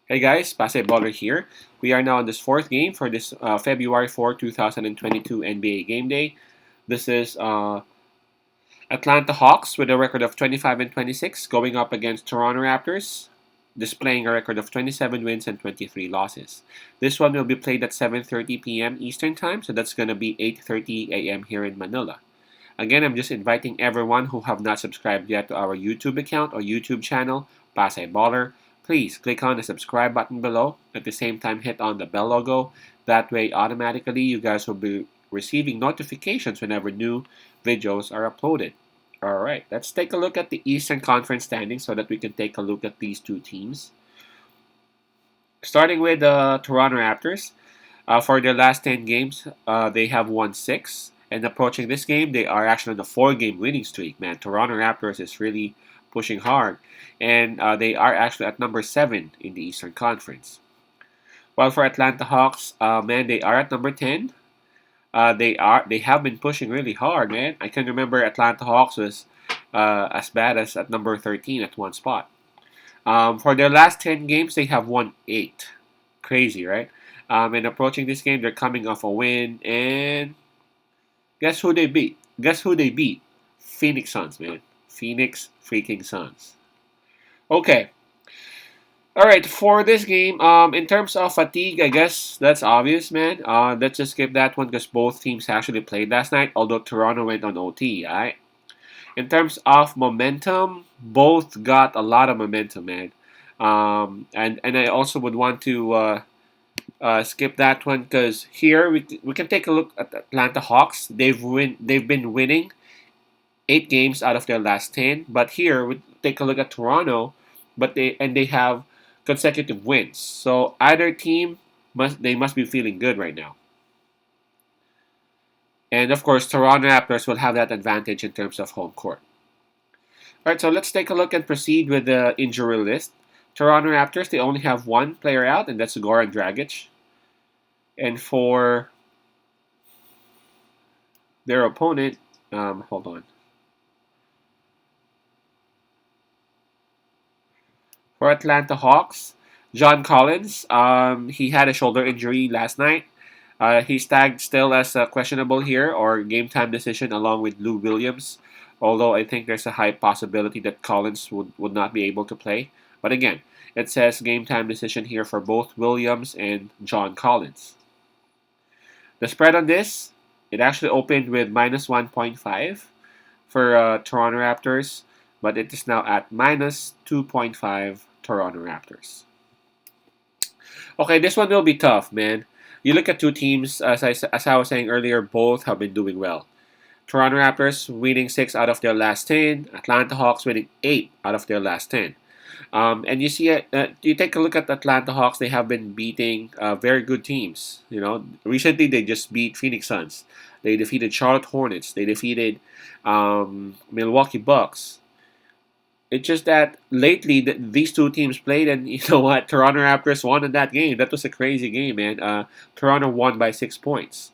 Hey guys, Baller here. We are now on this fourth game for this February 4, 2022 NBA Game Day. This is Atlanta Hawks with a record of 25 and 26 going up against Toronto Raptors, displaying a record of 27 wins and 23 losses. This one will be played at 7:30 p.m. Eastern Time, so that's going to be 8:30 a.m. here in Manila. Again, I'm just inviting everyone who have not subscribed yet to our YouTube account or YouTube channel, Baller. Please click on the subscribe button below. At the same time, hit on the bell logo. That way, automatically, you guys will be receiving notifications whenever new videos are uploaded. Alright, let's take a look at the Eastern Conference standings so that we can take a look at these two teams. Starting with the Toronto Raptors. For their last 10 games, they have won 6. And approaching this game, they are actually on a 4-game winning streak, man. Toronto Raptors is really pushing hard. And they are actually at number 7 in the Eastern Conference. While for Atlanta Hawks, man, they are at number 10. They have been pushing really hard, man. I can remember Atlanta Hawks was as bad as at number 13 at one spot. For their last 10 games, they have won 8. Crazy, right? And approaching this game, they're coming off a win. And guess who they beat? Guess who they beat? Phoenix Suns, man. Phoenix freaking Suns. Okay. All right, for this game, in terms of fatigue, I guess that's obvious, man. Let's just skip that one because both teams actually played last night, although Toronto went on OT, alright? In terms of momentum, both got a lot of momentum, man. And I also would want to skip that one because here we can take a look at Atlanta Hawks. They've been winning 8 games out of their last 10, but here we take a look at Toronto, but they have consecutive wins. So either team must be feeling good right now. And of course, Toronto Raptors will have that advantage in terms of home court. All right, so let's take a look and proceed with the injury list. Toronto Raptors, they only have one player out, and that's Goran Dragic. And for their opponent, hold on. For Atlanta Hawks, John Collins, he had a shoulder injury last night. He's tagged still as questionable here or game time decision along with Lou Williams, although I think there's a high possibility that Collins would not be able to play. But again, it says game time decision here for both Williams and John Collins. The spread on this, it actually opened with minus 1.5 for Toronto Raptors, but it is now at minus 2.5 Toronto Raptors. Okay, this one will be tough, man. You look at two teams, as I was saying earlier, both have been doing well. Toronto Raptors winning 6 out of their last 10, Atlanta Hawks winning 8 out of their last 10. And you see, you take a look at Atlanta Hawks. They have been beating very good teams. You know, recently they just beat Phoenix Suns. They defeated Charlotte Hornets. They defeated Milwaukee Bucks. It's just that lately these two teams played, and you know what? Toronto Raptors won in that game. That was a crazy game, man. Toronto won by 6 points.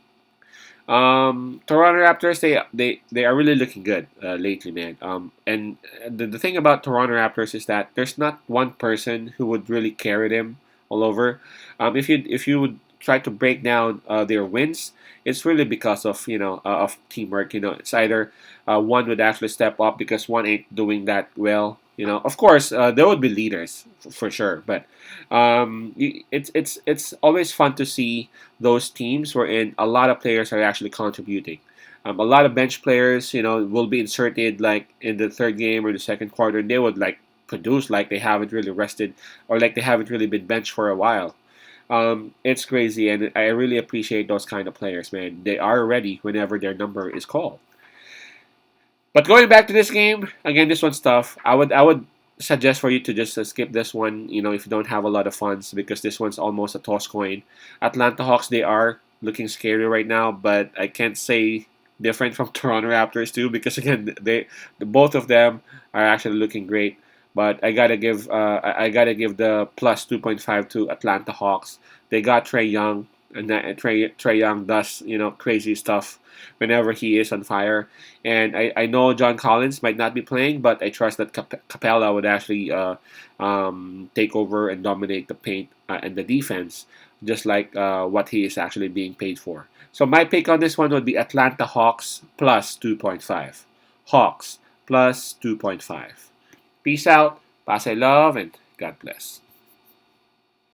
Toronto Raptors, they are really looking good lately, man. And the thing about Toronto Raptors is that there's not one person who would really carry them all over. If you would try to break down their wins, it's really because of of teamwork. You know, it's either one would actually step up because one ain't doing that well. You know, of course, there would be leaders for sure, but it's always fun to see those teams wherein a lot of players are actually contributing. A lot of bench players, will be inserted like in the third game or the second quarter, and they would like produce like they haven't really rested or like they haven't really been benched for a while. It's crazy, and I really appreciate those kind of players, man. They are ready whenever their number is called. But going back to this game, again, this one's tough. I would suggest for you to just skip this one, if you don't have a lot of funds, because this one's almost a toss coin. Atlanta Hawks, they are looking scary right now, but I can't say different from Toronto Raptors too, because again, both of them are actually looking great. But I gotta give the plus 2.5 to Atlanta Hawks. They got Trey Young. and that Trey Young does crazy stuff whenever he is on fire. And I know John Collins might not be playing, but I trust that Capella would actually take over and dominate the paint and the defense, just like what he is actually being paid for. So my pick on this one would be Atlanta Hawks plus 2.5. Hawks plus 2.5. Peace out, pass I love, and God bless.